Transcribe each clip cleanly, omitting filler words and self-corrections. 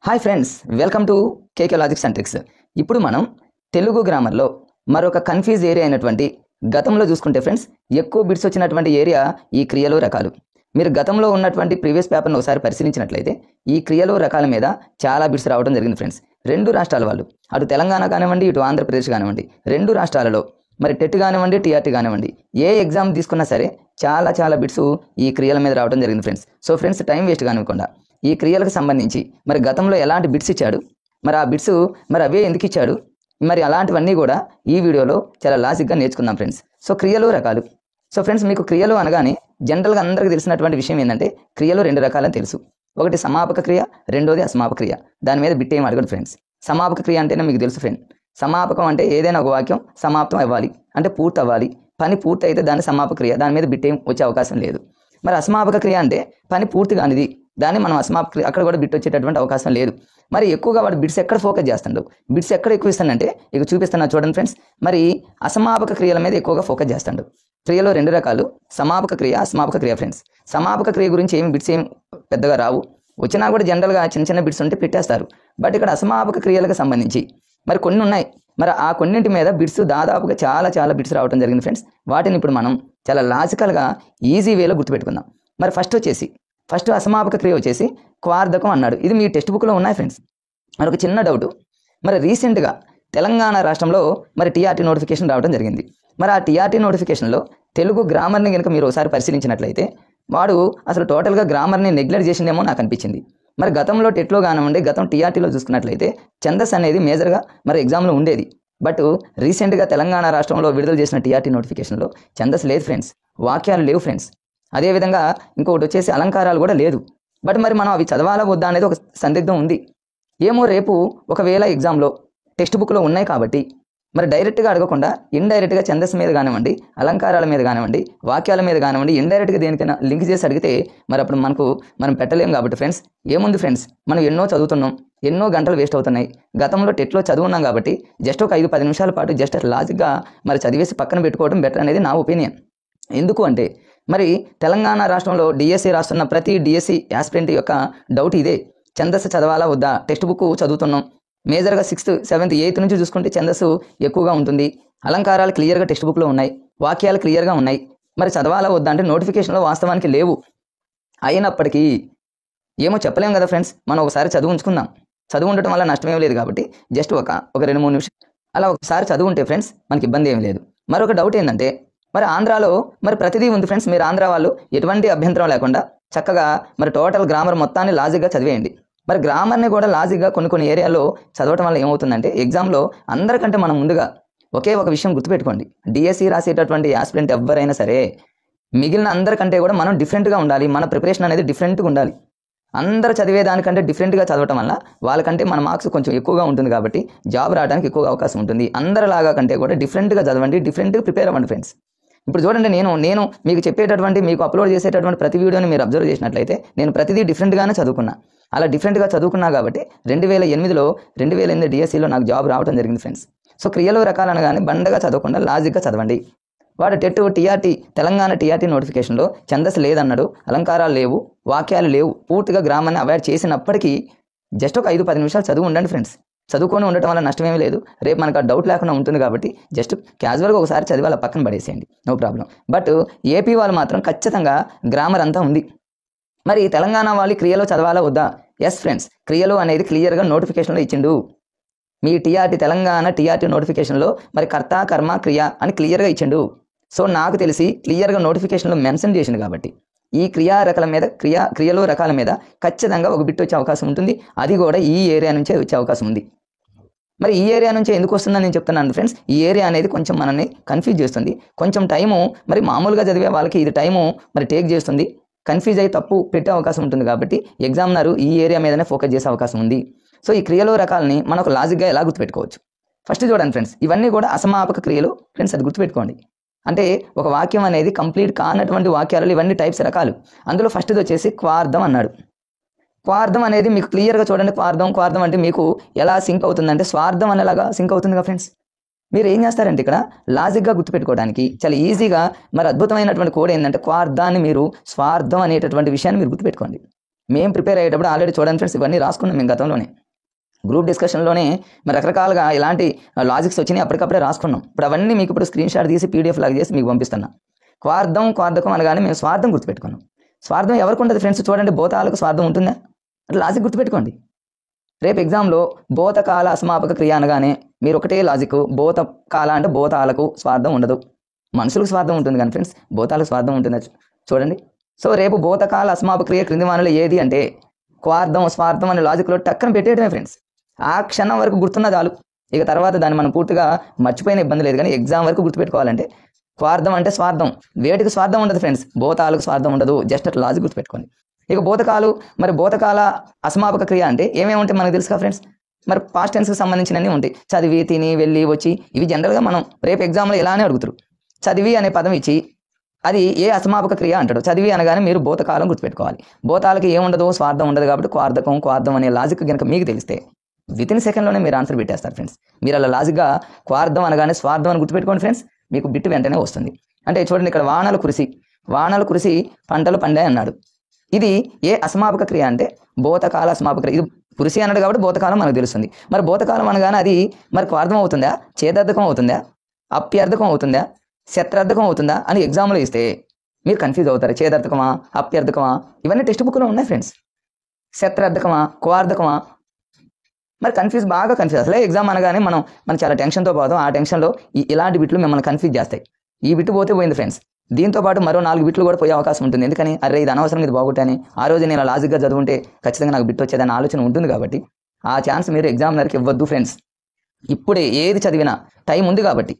Hi friends, welcome to KK logics and tricks. ఇప్పుడు మనం తెలుగు గ్రామర్లో మరొక కన్ఫ్యూజ్ ఏరియా అయినటువంటి గతంలో చూసుకుంటే ఫ్రెండ్స్, ఎక్కువ బిట్స్ వచ్చినటువంటి ఏరియా ఈ క్రియలు రకాలు. మీరు గతంలో ఉన్నటువంటి ప్రీవియస్ పేపర్ను ఒకసారి పరిశీలించినట్లయితే ఈ క్రియలు రకాల మీద చాలా బిట్స్ రావడం జరిగింది ఫ్రెండ్స్. రెండు రాష్ట్రాల వాళ్ళు, అటు తెలంగాణ కానివ్వండి, ఇటు ఆంధ్రప్రదేశ్ కానివ్వండి, రెండు రాష్ట్రాలలో మరి టెట్ కానివ్వండి, టీఆర్టీ కానివ్వండి, ఏ ఎగ్జామ్ తీసుకున్నా సరే చాలా బిట్స్ ఈ క్రియల మీద రావడం జరిగింది friends. So friends, time waste కానివ్వకుండా ఈ క్రియలకు సంబంధించి మరి గతంలో ఎలాంటి బిట్స్ ఇచ్చాడు, మరి ఆ బిట్స్ మరి అవే ఎందుకు ఇచ్చాడు, మరి అలాంటివన్నీ కూడా ఈ వీడియోలో చాలా లాజిక్గా నేర్చుకుందాం ఫ్రెండ్స్. సో క్రియలు రకాలు. సో ఫ్రెండ్స్, మీకు క్రియలు అనగానే జనరల్గా అందరికీ తెలిసినటువంటి విషయం ఏంటంటే క్రియలు రెండు రకాలని తెలుసు. ఒకటి సమాపక క్రియ, రెండోది అసమాపక క్రియ. దాని మీద బిట్ ఏం అడగదు ఫ్రెండ్స్. సమాపక క్రియ అంటేనే మీకు తెలుసు ఫ్రెండ్. సమాపకం అంటే ఏదైనా ఒక వాక్యం సమాప్తం అవ్వాలి, అంటే పూర్తి అవ్వాలి. పని పూర్తి అయితే దాన్ని సమాపక క్రియ, దాని మీద బిట్ ఏం వచ్చే అవకాశం లేదు. మరి అసమాపక క్రియ అంటే పని పూర్తి కానిది, దాన్ని మనం అసమాపక క్రియ, అక్కడ కూడా బిట్ వచ్చేటటువంటి అవకాశం లేదు. మరి ఎక్కువగా వాడు బిట్స్ ఎక్కడ ఫోకస్ చేస్తాడు, బిట్స్ ఎక్కడ ఎక్కువ ఇస్తానంటే ఇక చూపిస్తున్నా చూడండి ఫ్రెండ్స్. మరి అసమాపక క్రియల మీద ఎక్కువగా ఫోకస్ చేస్తాడు. క్రియలో రెండు రకాలు, సమాపక క్రియ, అసమాపక క్రియ ఫ్రెండ్స్. సమాపక క్రియ గురించి ఏమి బిట్స్ ఏం పెద్దగా రావు, వచ్చినా కూడా జనరల్గా చిన్న బిట్స్ ఉంటే పెట్టేస్తారు. బట్ ఇక్కడ అసమాపక క్రియలకు సంబంధించి మరి కొన్ని ఉన్నాయి. మరి ఆ కొన్నింటి మీద బిట్స్ దాదాపుగా చాలా బిట్స్ రావడం జరిగింది ఫ్రెండ్స్. వాటిని ఇప్పుడు మనం చాలా లాజికల్గా ఈజీ వేలో గుర్తుపెట్టుకుందాం. మరి ఫస్ట్ అసమాపక క్రియ వచ్చేసి క్వార్ధకం అన్నాడు. ఇది మీ టెక్స్ట్ బుక్లో ఉన్నాయి ఫ్రెండ్స్. మరి ఒక చిన్న డౌట్, మరి రీసెంట్గా తెలంగాణ రాష్ట్రంలో మరి టీఆర్టీ నోటిఫికేషన్ రావడం జరిగింది. మరి ఆ టీఆర్టీ నోటిఫికేషన్లో తెలుగు గ్రామర్ని కనుక మీరు ఒకసారి పరిశీలించినట్లయితే వాడు అసలు టోటల్గా గ్రామర్ని నెగ్లెక్ట్ చేసిందేమో నాకు అనిపించింది. మరి గతంలో టెట్లో కానివ్వండి, గతం టీఆర్టీలో చూసుకున్నట్లయితే ఛందస్ అనేది మేజర్గా మరి ఎగ్జామ్లో ఉండేది. బట్ రీసెంట్గా తెలంగాణ రాష్ట్రంలో విడుదల చేసిన టీఆర్టీ నోటిఫికేషన్లో ఛందస్ లేదు ఫ్రెండ్స్, వాక్యాలు లేవు ఫ్రెండ్స్. అదేవిధంగా ఇంకొకటి వచ్చేసి అలంకారాలు కూడా లేదు. బట్ మరి మనం అవి చదవాలా వద్దా అనేది ఒక సందిగ్ధం ఉంది. ఏమో రేపు ఒకవేళ ఎగ్జామ్లో టెక్స్ట్ బుక్లో ఉన్నాయి కాబట్టి మరి డైరెక్ట్గా అడగకుండా ఇండైరెక్ట్గా ఛందస్ మీద కానివ్వండి, అలంకారాల మీద కానివ్వండి, వాక్యాల మీద కానివ్వండి, ఇండైరెక్ట్గా దేనికైనా లింక్ చేసి అడిగితే మరి అప్పుడు మనం పెట్టలేం. కాబట్టి ఫ్రెండ్స్, ఏముంది ఫ్రెండ్స్, మనం ఎన్నో చదువుతున్నాం, ఎన్నో గంటలు వేస్ట్ అవుతున్నాయి. గతంలో టెట్లో చదువున్నాం కాబట్టి జస్ట్ ఒక 5-10 నిమిషాల పాటు జస్ట్ లాజిక్గా మరి చదివేసి పక్కన పెట్టుకోవడం బెటర్ అనేది నా ఒపీనియన్. ఎందుకు అంటే మరి తెలంగాణ రాష్ట్రంలో డిఎస్సి రాస్తున్న ప్రతి డిఎస్సి యాస్పిరెంట్ యొక్క డౌట్ ఇదే, ఛందస్సు చదవాలా వద్దా. టెక్స్ట్ బుక్ చదువుతున్నాం, మేజర్గా 6th, 7th, 8th నుంచి చూసుకుంటే ఛందస్సు ఎక్కువగా ఉంటుంది, అలంకారాలు క్లియర్గా టెక్స్ట్ బుక్లో ఉన్నాయి, వాక్యాలు క్లియర్గా ఉన్నాయి. మరి చదవాలా వద్దా అంటే నోటిఫికేషన్లో వాస్తవానికి లేవు. అయినప్పటికీ ఏమో చెప్పలేం కదా ఫ్రెండ్స్, మనం ఒకసారి చదువు ఉంచుకుందాం. చదువు ఉండటం వల్ల నష్టమేం లేదు కాబట్టి జస్ట్ ఒక 2-3 నిమిషాలు అలా ఒకసారి చదువుంటే ఫ్రెండ్స్ మనకి ఇబ్బంది ఏం లేదు. మరొక డౌట్ ఏంటంటే మరి ఆంధ్రాలో మరి ప్రతిదీ ఉంది ఫ్రెండ్స్. మీరు ఆంధ్ర వాళ్ళు ఎటువంటి అభ్యంతరం లేకుండా చక్కగా మరి టోటల్ గ్రామర్ మొత్తాన్ని లాజిక్గా చదివేయండి. మరి గ్రామర్ని కూడా లాజిక్గా కొన్ని ఏరియాలో చదవటం వల్ల ఏమవుతుందంటే ఎగ్జామ్లో అందరికంటే మనం ముందుగా ఒకే ఒక విషయం గుర్తుపెట్టుకోండి, డిఎస్సి రాసేటటువంటి యాస్పిరెంట్ ఎవరైనా సరే మిగిలిన అందరికంటే కూడా మనం డిఫరెంట్గా ఉండాలి. మన ప్రిపరేషన్ అనేది డిఫరెంట్గా ఉండాలి. అందరూ చదివేదానికంటే డిఫరెంట్గా చదవటం వల్ల వాళ్ళకంటే మన మార్క్స్ కొంచెం ఎక్కువగా ఉంటుంది కాబట్టి జాబ్ రావడానికి ఎక్కువగా అవకాశం ఉంటుంది. అందరిలాగా కంటే కూడా డిఫరెంట్గా చదవండి, డిఫరెంట్గా ప్రిపేర్ అవ్వండి ఫ్రెండ్స్. ఇప్పుడు చూడండి, నేను మీకు చెప్పేటటువంటి, మీకు అప్లోడ్ చేసేటటువంటి ప్రతి వీడియోని మీరు అబ్జర్వ్ చేసినట్లయితే నేను ప్రతిదీ డిఫరెంట్గానే చదువుకున్నా. అలా డిఫరెంట్గా చదువుకున్నా కాబట్టి 2008 డిఎస్సిలో నాకు జాబ్ రావడం జరిగింది ఫ్రెండ్స్. సో క్రియలు రకాలు అనగానే బండగా చదవకుండా లాజిక్గా చదవండి. వాడు టెట్ టీఆర్టీ తెలంగాణ టీఆర్టీ నోటిఫికేషన్లో ఛందస్సు లేదన్నాడు, అలంకారాలు లేవు, వాక్యాలు లేవు, పూర్తిగా గ్రామాన్ని అవాయిడ్ చేసినప్పటికీ జస్ట్ ఒక 5-10 నిమిషాలు చదువు ఉండండి ఫ్రెండ్స్. చదువుకొని ఉండటం వల్ల నష్టమేమీ లేదు. రేపు మనకు ఆ డౌట్ లేకుండా ఉంటుంది కాబట్టి జస్ట్ క్యాజువల్గా ఒకసారి చదివి అలా పక్కన పడేసేయండి, నో ప్రాబ్లం. బట్ ఏపీ వాళ్ళు మాత్రం ఖచ్చితంగా గ్రామర్ అంతా ఉంది. మరి తెలంగాణ వాళ్ళు క్రియలో చదవాలా వద్దా? ఎస్ ఫ్రెండ్స్, క్రియలో అనేది క్లియర్గా నోటిఫికేషన్లో ఇచ్చిండు. మీ తెలంగాణ టీఆర్టీ నోటిఫికేషన్లో మరి కర్త, కర్మ, క్రియ అని క్లియర్గా ఇచ్చిండు. సో నాకు తెలిసి క్లియర్గా నోటిఫికేషన్లో మెన్షన్ చేసింది కాబట్టి ఈ క్రియలో రకాల మీద ఖచ్చితంగా ఒక బిట్ వచ్చే అవకాశం ఉంటుంది. అది కూడా ఈ ఏరియా నుంచే వచ్చే అవకాశం ఉంది. మరి ఈ ఏరియా నుంచే ఎందుకు వస్తుందని నేను చెప్తున్నాను ఫ్రెండ్స్. ఈ ఏరియా అనేది కొంచెం మనల్ని కన్ఫ్యూజ్ చేస్తుంది. కొంచెం టైము మరి మామూలుగా చదివే వాళ్ళకి ఇది టైము మరి టేక్ చేస్తుంది. కన్ఫ్యూజ్ అయ్యి తప్పు పెట్టే అవకాశం ఉంటుంది కాబట్టి ఎగ్జామినర్ ఈ ఏరియా మీదనే ఫోకస్ చేసే అవకాశం ఉంది. సో ఈ క్రియలో రకాలని మనకు లాజిక్గా ఎలా గుర్తుపెట్టుకోవచ్చు? ఫస్ట్ చూడండి ఫ్రెండ్స్, ఇవన్నీ కూడా అసమాపక క్రియలు ఫ్రెండ్స్, అది గుర్తుపెట్టుకోండి. అంటే ఒక వాక్యం అనేది కంప్లీట్ కానటువంటి వాక్యాలు ఇవన్నీ టైప్స్ రకాలు. అందులో ఫస్ట్ది వచ్చేసి క్వార్థం అన్నాడు. క్వార్థం అనేది మీకు క్లియర్గా చూడండి. క్వార్థం అంటే మీకు ఎలా సింక్ అవుతుందంటే స్వార్థం అనేలాగా సింక్ అవుతుంది కదా ఫ్రెండ్స్. మీరు ఏం చేస్తారంటే ఇక్కడ లాజిక్గా గుర్తుపెట్టుకోవడానికి చాలా ఈజీగా మరి అద్భుతమైనటువంటి కోడ్ ఏంటంటే క్వార్థాన్ని మీరు స్వార్థం అనేటటువంటి విషయాన్ని మీరు గుర్తుపెట్టుకోండి. మేము ప్రిపేర్ అయ్యేటప్పుడు ఆల్రెడీ చూడండి ఫ్రెండ్స్, ఇవన్నీ రాసుకున్నాం మేము గతంలోనే గ్రూప్ డిస్కషన్లోనే మరి రకరకాలుగా ఇలాంటి లాజిక్స్ వచ్చినాయి, అప్పటికప్పుడే రాసుకున్నాం. ఇప్పుడు అవన్నీ మీకు ఇప్పుడు స్క్రీన్ షాట్ తీసి PDF లాగా చేసి మీకు పంపిస్తున్నా. క్వార్థం క్వార్థకం అనగానే మేము స్వార్థం గుర్తుపెట్టుకున్నాం. స్వార్థం ఎవరికి ఉంటుంది ఫ్రెండ్స్? చూడండి, భూతాలకు స్వార్థం ఉంటుందా? అట్లా లాజిక్ గుర్తుపెట్టుకోండి. రేపు ఎగ్జామ్లో భూతకాల అసమాపక క్రియ అనగానే మీరు ఒకటే లాజిక్, భూతకాల అంటే భూతాలకు స్వార్థం ఉండదు, మనుషులకు స్వార్థం ఉంటుంది కానీ ఫ్రెండ్స్ భూతాలకు స్వార్థం ఉంటుందా చూడండి. సో రేపు భూతకాల అసమాపక క్రియ క్రింది వానిలో ఏది అంటే క్వార్థం స్వార్థం అనే లాజిక్లో టక్కన పెట్టేయడమే ఫ్రెండ్స్. ఆ క్షణం వరకు గుర్తున్న చాలు, ఇక తర్వాత దాన్ని మనం పూర్తిగా మర్చిపోయిన ఇబ్బంది లేదు. కానీ ఎగ్జామ్ వరకు గుర్తుపెట్టుకోవాలంటే క్వార్థం అంటే స్వార్థం, వేటికి స్వార్థం ఉండదు ఫ్రెండ్స్, భూతాలకు స్వార్థం ఉండదు. జస్ట్ అట్లా లాజిక్ గుర్తుపెట్టుకోండి. ఇక భూతకాలు, మరి భూతకాల అసమాపక క్రియ అంటే ఏమేమి ఉంటాయి మనకు తెలుసుగా ఫ్రెండ్స్. మరి పాస్ట్ టెన్స్కి సంబంధించినవి ఉంటాయి, చదివి తిని వెళ్ళి వచ్చి. ఇవి జనరల్గా మనం రేపు ఎగ్జామ్లో ఇలానే అడుగుతారు. చదివి అనే పదం ఇచ్చి అది ఏ అసమాపక క్రియ అంటాడు. చదివి అనగానే మీరు భూతకాలం గుర్తుపెట్టుకోవాలి. భూతాలకి ఏముండదు, స్వార్థం ఉండదు. కాబట్టి క్వార్థం అనే లాజిక్ కనుక మీకు తెలిస్తే వితిన్ సెకండ్లోనే మీరు ఆన్సర్ పెట్టేస్తారు ఫ్రెండ్స్. మీరు అలా లాజిక్గా క్వార్థం అనగానే స్వార్థం అని గుర్తుపెట్టుకోండి ఫ్రెండ్స్, మీకు బిట్టు వెంటనే వస్తుంది. అంటే చూడండి, ఇక్కడ వానలు కురిసి పంటలు పండాయి అన్నాడు. ఇది ఏ అసమాపక క్రియ అంటే భూతకాల అసమాపక క్రియ. ఇది కురిసి అన్నాడు కాబట్టి భూతకాలం మనకు తెలుస్తుంది. మరి భూతకాలం అనగానే అది మరి క్వార్థం అవుతుందా, చేదార్థకం అవుతుందా, అప్యర్థకం అవుతుందా, శత్రార్థకం అవుతుందా అని ఎగ్జామ్లో ఇస్తే మీరు కన్ఫ్యూజ్ అవుతారు. చేదార్థకమా, అప్యర్థకమా, ఇవన్నీ టెక్స్ట్ బుక్లో ఉన్నాయి ఫ్రెండ్స్. శత్రార్థకమా, క్వార్థకమా, మరి బాగా కన్ఫ్యూజ్. అసలే ఎగ్జామ్ అనగానే మనం చాలా టెన్షన్తో పోతాం. ఆ టెన్షన్లో ఇలాంటి బిట్లు మిమ్మల్ని కన్ఫ్యూజ్ చేస్తాయి. ఈ బిట్టు పోతే పోయింది ఫ్రెండ్స్. దీంతో పాటు మరో 4 బిట్లు కూడా పోయే అవకాశం ఉంటుంది. ఎందుకని, అరే ఇది అనవసరం, ఇది బాగుంటాయని. ఆ రోజు నేను లాజిక్గా చదువుంటే ఖచ్చితంగా నాకు బిట్ వచ్చేదని ఆలోచన ఉంటుంది. కాబట్టి ఆ ఛాన్స్ మీరు ఎగ్జామినర్కి ఇవ్వద్దు ఫ్రెండ్స్. ఇప్పుడే ఏది చదివినా టైం ఉంది కాబట్టి,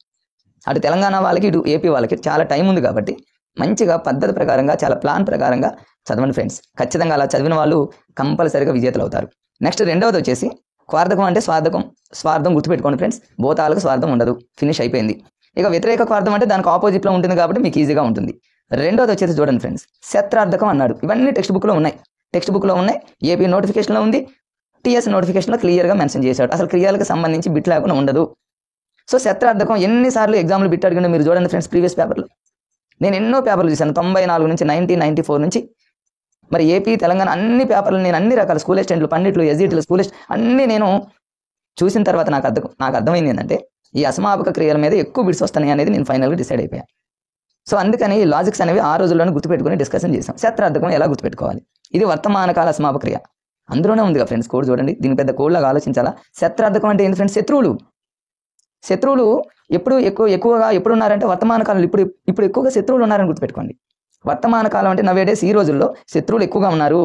అటు తెలంగాణ వాళ్ళకి ఇటు ఏపీ వాళ్ళకి చాలా టైం ఉంది కాబట్టి మంచిగా పద్ధతి ప్రకారంగా చాలా ప్లాన్ ప్రకారంగా చదవండి ఫ్రెండ్స్. ఖచ్చితంగా అలా చదివిన వాళ్ళు కంపల్సరీగా విజేతలు అవుతారు. నెక్స్ట్ రెండవది వచ్చేసి క్వార్థకం అంటే స్వార్థం గుర్తుపెట్టుకోండి ఫ్రెండ్స్. భూతాలకు స్వార్థం ఉండదు, ఫినిష్ అయిపోయింది. ఇక వ్యతిరేక క్వార్థం అంటే దానికి ఆపోజిట్లో ఉంటుంది కాబట్టి మీకు ఈజీగా ఉంటుంది. రెండోది వచ్చేసి చూడండి ఫ్రెండ్స్, శత్రార్థకం అన్నాడు. ఇవన్నీ టెక్స్ట్ బుక్లో ఉన్నాయి. ఏపీ నోటిఫికేషన్లో ఉంది, TS నోటిఫికేషన్లో క్లియర్గా మెన్షన్ చేశాడు. అసలు క్రియలకు సంబంధించి బిట్ లేకుండా ఉండదు. సో శత్రార్థకం ఎన్నిసార్లు ఎగ్జామ్లో బిట్ అడిగినా మీరు చూడండి ఫ్రెండ్స్. ప్రీవియస్ పేపర్లో నేను ఎన్నో పేపర్లు చూశాను, 94 నుంచి 1994 నుంచి. మరి ఏపీ తెలంగాణ అన్ని పేపర్లు నేను అన్ని రకాల స్కూల్ అసిస్టెంట్లు, పండిట్లు, ఎస్జిటీలు, స్కూల్ అన్నీ నేను చూసిన తర్వాత నాకు అర్థమైంది ఏంటంటే ఈ అసమాపక క్రియల మీద ఎక్కువ బిట్స్ వస్తాయి అనేది నేను ఫైనల్గా డిసైడ్ అయిపోయాను. సో అందుకని ఈ లాజిక్స్ అనేవి ఆ రోజుల్లోనే గుర్తుపెట్టుకుని డిస్కషన్ చేసాం. శత్రార్థకం ఎలా గుర్తుపెట్టుకోవాలి, ఇది వర్తమాన కాల అసమాపక క్రియ అందులోనే ఉందిగా ఫ్రెండ్స్. కోడ్ చూడండి, దీని పెద్ద కోడ్లాగా ఆలోచించాలా. శత్రార్థకం అంటే ఏంటి ఫ్రెండ్స్? శత్రువులు ఎక్కువగా ఎప్పుడు ఉన్నారంటే వర్తమాన కాలంలో. ఇప్పుడు ఎక్కువగా శత్రువులు ఉన్నారని గుర్తుపెట్టుకోండి. వర్తమాన కాలం అంటే నవేడేస్, ఈ రోజుల్లో శత్రువులు ఎక్కువగా ఉన్నారు.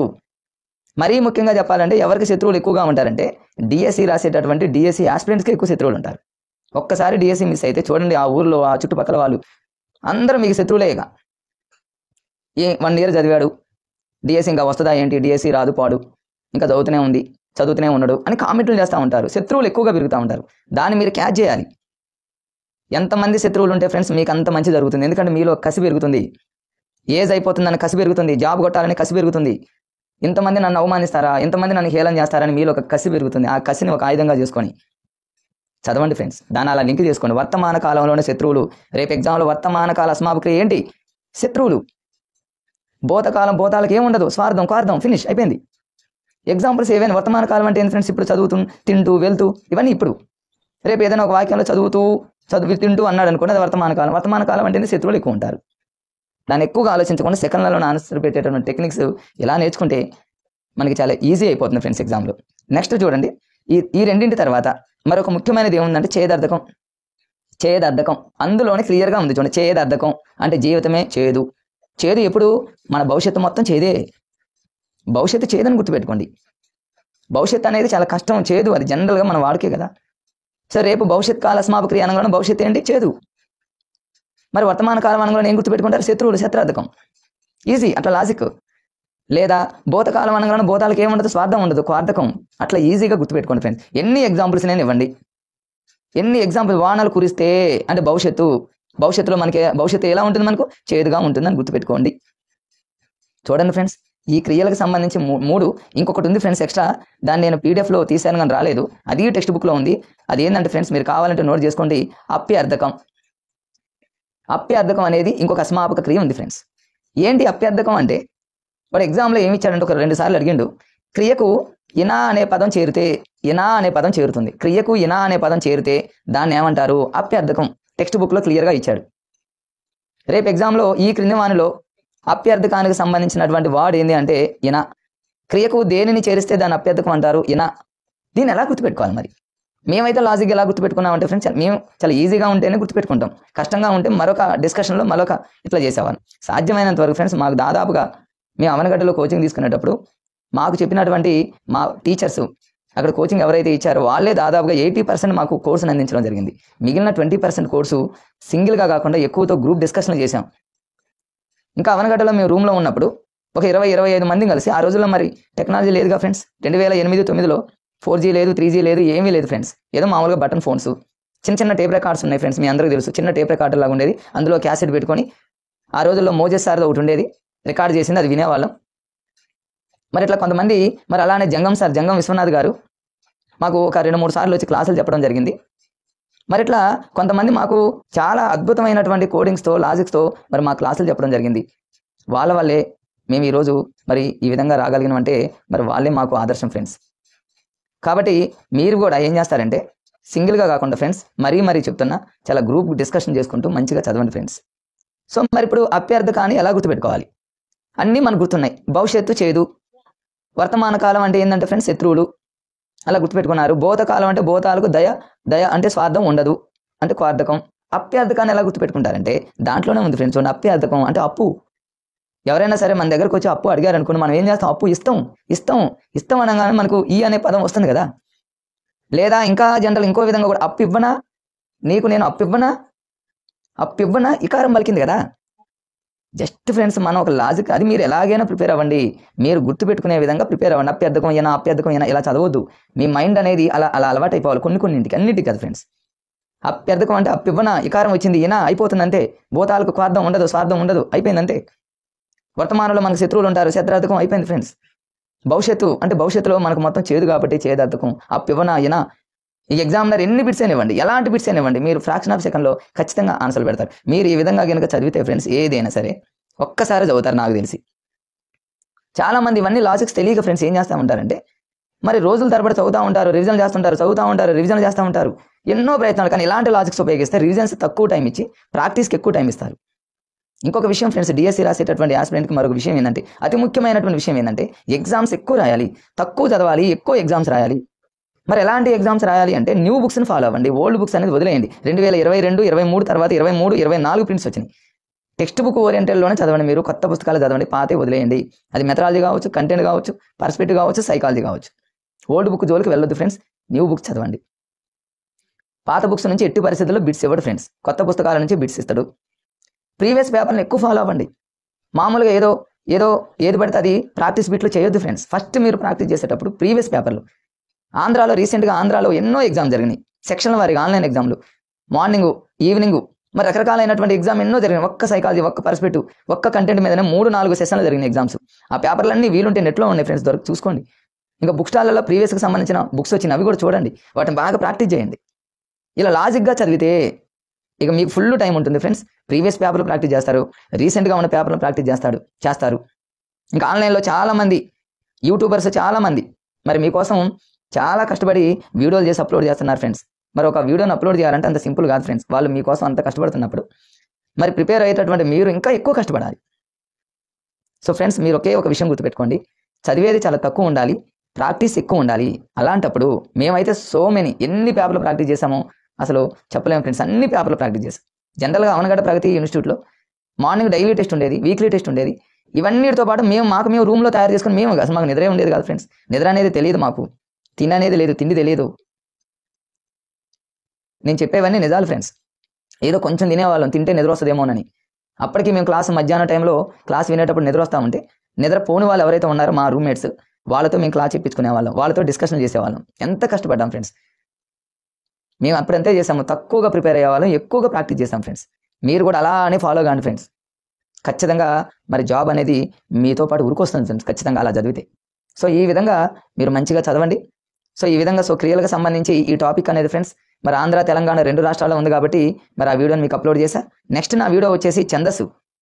మరీ ముఖ్యంగా చెప్పాలంటే ఎవరికి శత్రువులు ఎక్కువగా ఉంటారంటే డిఎస్సి రాసేటటువంటి డిఎస్సి ఆస్పిరెంట్స్కి ఎక్కువ శత్రువులు ఉంటారు. ఒక్కసారి డిఎస్సి మిస్ అయితే చూడండి, ఆ ఊర్లో ఆ చుట్టుపక్కల వాళ్ళు అందరూ మీకు శత్రువులే. ఇక 1 year చదివాడు, డిఎస్సి ఇంకా వస్తుందా ఏంటి, డిఎస్సి రాదు పాడు, ఇంకా చదువుతూనే ఉన్నాడు అని కామెంట్లు చేస్తూ ఉంటారు. శత్రువులు ఎక్కువగా పెరుగుతూ ఉంటారు. దాన్ని మీరు క్యాచ్ చేయాలి. ఎంతమంది శత్రువులు ఉంటే ఫ్రెండ్స్ మీకు అంత మంచి జరుగుతుంది. ఎందుకంటే మీలో కసి పెరుగుతుంది, ఏజ్ అయిపోతుందని కసి పెరుగుతుంది, జాబ్ కొట్టాలని కసి పెరుగుతుంది. ఇంతమంది నన్ను అవమానిస్తారా, ఇంతమంది నన్ను హేళన చేస్తారని మీలో ఒక కసి పెరుగుతుంది. ఆ కసిని ఒక ఆయుధంగా చేసుకొని చదవండి ఫ్రెండ్స్. దాన్ని అలా లింక్ చేసుకోండి. వర్తమాన కాలంలోనే శత్రువులు. రేపు ఎగ్జామ్లో వర్తమాన కాల అసమాపక క్రియ ఏంటి? శత్రువులు. భూతాలకు ఏముండదు, స్వార్థం, క్వార్థం, ఫినిష్ అయిపోయింది. ఎగ్జాంపుల్స్ ఏవైనా వర్తమాన కాలం అంటే ఏంటి ఫ్రెండ్స్? ఇప్పుడు తింటూ వెళ్తూ, ఇవన్నీ ఇప్పుడు. రేపు ఏదైనా ఒక వాక్యంలో తింటూ అన్నాడు అనుకోండి, అది వర్తమాన కాలం అంటే శత్రువులు ఎక్కువ ఉంటారు. దాన్ని ఎక్కువగా ఆలోచించకుండా సెకండ్లలో ఆన్సర్ పెట్టేటువంటి టెక్నిక్స్ ఇలా నేర్చుకుంటే మనకి చాలా ఈజీ అయిపోతుంది ఫ్రెండ్స్ ఎగ్జామ్లో. నెక్స్ట్ చూడండి, ఈ రెండింటి తర్వాత మరొక ముఖ్యమైనది ఏముందంటే చేదర్థకం. అందులోనే క్లియర్గా ఉంది చూడండి. చేదర్థకం అంటే జీవితమే చేదు. ఎప్పుడు మన భవిష్యత్తు మొత్తం చేదే. భవిష్యత్తు చేదని గుర్తుపెట్టుకోండి. భవిష్యత్తు అనేది చాలా కష్టం, చేదు, అది జనరల్గా మన వాడికే కదా. సో రేపు భవిష్యత్ కాల అసమాపక క్రియ అనగానే భవిష్యత్తు ఏంటి? చేదు. మరి వర్తమాన కాలం అనగానే ఏం గుర్తుపెట్టుకుంటారు? శత్రువులు, శత్రార్థకం. ఈజీ, అట్లా లాజిక్. లేదా భూతకాలం అనగానే భూతాలకు ఏముండదు, స్వార్థం ఉండదు, క్వార్థకం. అట్లా ఈజీగా గుర్తుపెట్టుకోండి ఫ్రెండ్స్. ఎన్ని ఎగ్జాంపుల్స్ నేను ఇవ్వండి, వానలు కురిస్తే అంటే భవిష్యత్తులో మనకి భవిష్యత్తు ఎలా ఉంటుంది? మనకు చేదుగా ఉంటుందని గుర్తుపెట్టుకోండి. చూడండి ఫ్రెండ్స్, ఈ క్రియలకు సంబంధించి 3 ఇంకొకటి ఉంది ఫ్రెండ్స్ ఎక్స్ట్రా. దాన్ని నేను పీడిఎఫ్లో తీసాను కానీ రాలేదు, అది టెక్స్ట్ బుక్లో ఉంది. అది ఏంటంటే ఫ్రెండ్స్ మీరు కావాలంటే నోట్ చేసుకోండి. అప్యర్థకం. అప్యర్థకం అనేది ఇంకొక అసమాపక క్రియ ఉంది ఫ్రెండ్స్. ఏంటి అప్యర్థకం అంటే, వాడు ఎగ్జామ్లో ఏమి ఇచ్చాడంటే ఒక 2 సార్లు అడిగిండు. క్రియకు ఇనా అనే పదం చేరితే, ఇనా అనే పదం చేరుతుంది. క్రియకు ఇనా అనే పదం చేరితే దాన్ని ఏమంటారు? అప్యర్థకం. టెక్స్ట్ బుక్లో క్లియర్గా ఇచ్చాడు. రేపు ఎగ్జామ్లో ఈ క్రింది వానిలో అప్యర్థకానికి సంబంధించినటువంటి వాడు ఏంటి అంటే ఇనా. క్రియకు దేనిని చేరిస్తే దాన్ని అప్యర్థకం అంటారు? ఇనా. దీన్ని ఎలా గుర్తుపెట్టుకోవాలి మరి? మేమైతే లాజిక్ ఎలా గుర్తుపెట్టుకున్నామంటే ఫ్రెండ్స్, మేము చాలా ఈజీగా ఉంటేనే గుర్తుపెట్టుకుంటాం, కష్టంగా ఉంటే మరొక డిస్కషన్లో మరొక ఇట్లా చేసేవాళ్ళం. సాధ్యమైనంత వరకు ఫ్రెండ్స్ మాకు దాదాపుగా మేము అవనగడ్డలో కోచింగ్ తీసుకునేటప్పుడు మాకు చెప్పినటువంటి మా టీచర్స్, అక్కడ కోచింగ్ ఎవరైతే ఇచ్చారో వాళ్ళే దాదాపుగా 80% మాకు కోర్సును అందించడం జరిగింది. మిగిలిన 20% కోర్సు సింగిల్గా కాకుండా ఎక్కువతో గ్రూప్ డిస్కషన్లు చేసాం. ఇంకా అవనగడ్డలో మేము రూమ్లో ఉన్నప్పుడు ఒక 20-25 మంది కలిసి, ఆ రోజుల్లో మరి టెక్నాలజీ లేదుగా ఫ్రెండ్స్. 2008-9లో 4G లేదు, 3G లేదు, ఏమీ లేదు ఫ్రెండ్స్. ఏదో మామూలుగా బటన్ ఫోన్స్, చిన్న టేప్ రికార్డ్స్ ఉన్నాయి ఫ్రెండ్స్. మీ అందరికీ తెలుసు, చిన్న టేప్ రికార్డర్ లాగా ఉండేది. అందులో క్యాసెట్ పెట్టుకొని ఆ రోజుల్లో మోజెస్ సార్ది ఒకటి ఉండేది, రికార్డ్ చేసింది, అది వినేవాళ్ళం. మరి ఇట్లా కొంతమంది, మరి అలానే జంగం విశ్వనాథ్ గారు మాకు ఒక 2-3 సార్లు వచ్చి క్లాసులు చెప్పడం జరిగింది. మరి ఇట్లా కొంతమంది మాకు చాలా అద్భుతమైనటువంటి కోడింగ్స్తో, లాజిక్స్తో మరి మా క్లాసులు చెప్పడం జరిగింది. వాళ్ళ వల్లే మేము ఈరోజు మరి ఈ విధంగా రాగలిగినామంటే మరి వాళ్ళే మాకు ఆదర్శం ఫ్రెండ్స్. కాబట్టి మీరు కూడా ఏం చేస్తారంటే సింగిల్గా కాకుండా ఫ్రెండ్స్, మరీ చెప్తున్నా, చాలా గ్రూప్ డిస్కషన్ చేసుకుంటూ మంచిగా చదవండి ఫ్రెండ్స్. సో మరి ఇప్పుడు అప్యర్థకాన్ని ఎలా గుర్తుపెట్టుకోవాలి? అన్నీ మనకు గుర్తున్నాయి. భవిష్యత్తు చేదు, వర్తమాన కాలం అంటే ఏంటంటే ఫ్రెండ్స్ శత్రువులు, అలా గుర్తుపెట్టుకున్నారు. భూతకాలం అంటే భూతాలకు దయ అంటే స్వార్థం ఉండదు అంటే క్వార్థకం. అప్యర్థకాన్ని ఎలా గుర్తుపెట్టుకుంటారంటే దాంట్లోనే ఉంది ఫ్రెండ్స్. అప్యర్థకం అంటే అప్పు. ఎవరైనా సరే మన దగ్గరకు వచ్చి అప్పు అడిగారు అనుకుని మనం ఏం చేస్తాం? అప్పు ఇస్తాం అనగానే మనకు ఈ అనే పదం వస్తుంది కదా. లేదా ఇంకా జనరల్ ఇంకో విధంగా కూడా అప్పు ఇవ్వనా, నీకు నేను అప్పు ఇవ్వనా ఇకారం పలికింది కదా. జస్ట్ ఫ్రెండ్స్ మనం ఒక లాజిక్, అది మీరు ఎలాగైనా ప్రిపేర్ అవ్వండి, మీరు గుర్తుపెట్టుకునే విధంగా ప్రిపేర్ అవ్వండి. అప్యర్థకం అయినా ఇలా చదవద్దు. మీ మైండ్ అనేది అలా అలవాటు అయిపోవాలి కొన్నింటికి, అన్నింటికి కదా ఫ్రెండ్స్. అప్యర్థకం అంటే అప్పు ఇవ్వనా, ఇకారం వచ్చింది, ఈయన అయిపోతుంది అంతే. భూతాలకు క్వార్థం ఉండదు, స్వార్థం ఉండదు, అయిపోయింది అంతే. వర్తమానంలో మనకు శత్రువులు ఉంటారు, శత్రార్థకం అయిపోయింది ఫ్రెండ్స్. భవిష్యత్తు అంటే భవిష్యత్తులో మనకు మొత్తం చేదు కాబట్టి చేదార్థకం. అప్పు ఇవ్వనా ఈయన. ఈ ఎగ్జామినర్ ఎన్ని బిట్స్ అయినివ్వండి, ఎలాంటి బిట్స్ అయినివ్వండి, మీరు ఫ్రాక్షన్ ఆఫ్ సెకండ్లో ఖచ్చితంగా ఆన్సర్లు పెడతారు. మీరు ఈ విధంగా కనుక చదివితే ఫ్రెండ్స్ ఏదైనా సరే ఒక్కసారి చదువుతారు నాకు తెలిసి. చాలామంది ఇవన్నీ లాజిక్స్ తెలియక ఫ్రెండ్స్ ఏం చేస్తూ ఉంటారంటే మరి రోజుల తరబడి చదువుతూ ఉంటారు, రివిజన్ చేస్తూ ఉంటారు, ఎన్నో ప్రయత్నాలు. కానీ ఇలాంటి లాజిక్స్ ఉపయోగిస్తే రివిజన్స్ తక్కువ టైం ఇచ్చి ప్రాక్టీస్కి ఎక్కువ టైం ఇస్తారు. ఇంకొక విషయం ఫ్రెండ్స్, డిఎస్సి రాసేటటువంటి ఆస్పిరెంట్కి మరొక విషయం ఏంటంటే, అతి ముఖ్యమైనటువంటి విషయం ఏంటంటే ఎగ్జామ్స్ ఎక్కువ రాయాలి, తక్కువ చదవాలి, ఎక్కువ ఎగ్జామ్స్ రాయాలి. మరి ఎలాంటి ఎగ్జామ్స్ రాయాలి అంటే న్యూ బుక్స్ని ఫాలో అవ్వండి, ఓల్డ్ బుక్స్ అనేది వదిలేయండి. 2022, 23 తర్వాత 23, 24 ప్రింట్స్ వచ్చినాయి. టెక్స్ట్ బుక్ ఓరియంటెడ్లోనే చదవండి. మీరు కొత్త పుస్తకాలు చదవండి, పాతే వదిలేయండి. అది మెథడాలజీ కావచ్చు, కంటెంట్ కావచ్చు, పర్స్పెక్టివ్ కావచ్చు, సైకాలజీ కావచ్చు. ఓల్డ్ బుక్ జోలికి వెళ్ళొద్దు ఫ్రెండ్స్, న్యూ బుక్స్ చదవండి. పాత బుక్స్ నుంచి ఎట్టి పరిస్థితుల్లో బిట్స్ ఇవ్వడు ఫ్రెండ్స్, కొత్త పుస్తకాల నుంచి బిట్స్ ఇస్తాడు. ప్రీవియస్ పేపర్ని ఎక్కువ ఫాలో అవ్వండి. మామూలుగా ఏది పడితే అది ప్రాక్టీస్ బిట్లు చేయొద్దు ఫ్రెండ్స్. ఫస్ట్ మీరు ప్రాక్టీస్ చేసేటప్పుడు ప్రీవియస్ పేపర్లు. రీసెంట్గా ఆంధ్రాలో ఎన్నో ఎగ్జామ్ జరిగినాయి, సెక్షన్ల వారికి ఆన్లైన్ ఎగ్జామ్లు, మార్నింగ్ ఈవినింగ్, మరి రకరకాలైనటువంటి ఎగ్జామ్ ఎన్నో జరిగినాయి. ఒక్క సైకాలజీ, ఒక్క పర్స్పెక్టివ్, ఒక్క కంటెంట్ మీదనే 3-4 సెషన్లు జరిగిన ఎగ్జామ్స్. ఆ పేపర్లన్నీ వీలుంటే నెట్లో ఉన్నాయి ఫ్రెండ్స్, చూసుకోండి. ఇంకా బుక్ స్టాల్లో ప్రీవియస్కి సంబంధించిన బుక్స్ వచ్చిన అవి కూడా చూడండి, వాటిని బాగా ప్రాక్టీస్ చేయండి. ఇలా లాజిక్గా చదివితే ఇక మీకు ఫుల్ టైం ఉంటుంది ఫ్రెండ్స్. ప్రీవియస్ పేపర్లు ప్రాక్టీస్ చేస్తారు, రీసెంట్గా ఉన్న పేపర్లు ప్రాక్టీస్ చేస్తారు. ఇంకా ఆన్లైన్లో చాలామంది యూట్యూబర్స్ చాలామంది మరి మీకోసం చాలా కష్టపడి వీడియోలు చేసి అప్లోడ్ చేస్తున్నారు ఫ్రెండ్స్. మరి ఒక వీడియోని అప్లోడ్ చేయాలంటే అంత సింపుల్ కాదు ఫ్రెండ్స్. వాళ్ళు మీకోసం అంత కష్టపడుతున్నప్పుడు మరి ప్రిపేర్ అయ్యేటటువంటి మీరు ఇంకా ఎక్కువ కష్టపడాలి. సో ఫ్రెండ్స్, మీరు ఒక విషయం గుర్తుపెట్టుకోండి, చదివేది చాలా తక్కువ ఉండాలి, ప్రాక్టీస్ ఎక్కువ ఉండాలి. అలాంటప్పుడు మేమైతే ఎన్ని పేపర్లు ప్రాక్టీస్ చేసామో అసలు చెప్పలేము ఫ్రెండ్స్. అన్ని పేపర్లు ప్రాక్టీస్ చేసాం. జనరల్గా అవనగడ్డ ప్రగతి ఇన్స్టిట్యూట్లో మార్నింగ్ డైలీ టెస్ట్ ఉండేది, వీక్లీ టెస్ట్ ఉండేది. ఇవన్నీతో పాటు మేము రూమ్లో తయారు చేసుకుని అసలు మాకు నిద్రే ఉండేది కాదు ఫ్రెండ్స్. నిద్ర అనేది తెలియదు మాకు, తినేది లేదు, తిండి తెలియదు. నేను చెప్పేవన్నీ నిజాలు ఫ్రెండ్స్. ఏదో కొంచెం తినేవాళ్ళం, తింటే నిద్ర వస్తుందేమోనని. అప్పటికి మేము మధ్యాహ్నం టైంలో క్లాస్ వినేటప్పుడు నిద్ర వస్తూ ఉంటే నిద్ర పోని వాళ్ళు ఎవరైతే ఉన్నారో మా రూమ్మేట్స్, వాళ్ళతో మేము క్లాస్ చెప్పించుకునేవాళ్ళం, వాళ్ళతో డిస్కషన్ చేసేవాళ్ళం. ఎంత కష్టపడ్డాం ఫ్రెండ్స్. మేము అప్పుడంతే చేసాము, తక్కువగా ప్రిపేర్ అయ్యేవాళ్ళం, ఎక్కువగా ప్రాక్టీస్ చేసాం ఫ్రెండ్స్. మీరు కూడా అలానే ఫాలో కాండి ఫ్రెండ్స్. ఖచ్చితంగా మరి జాబ్ అనేది మీతో పాటు ఉరికొస్తుంది ఫ్రెండ్స్, ఖచ్చితంగా అలా చదివితే. సో ఈ విధంగా మీరు మంచిగా చదవండి. సో ఈ విధంగా క్రియలకు సంబంధించి ఈ టాపిక్ అనేది ఫ్రెండ్స్ మరి ఆంధ్ర తెలంగాణ 2 రాష్ట్రాల్లో ఉంది కాబట్టి మరి ఆ వీడియోని మీకు అప్లోడ్ చేశా. నెక్స్ట్ నా వీడియో వచ్చేసి ఛందస్సు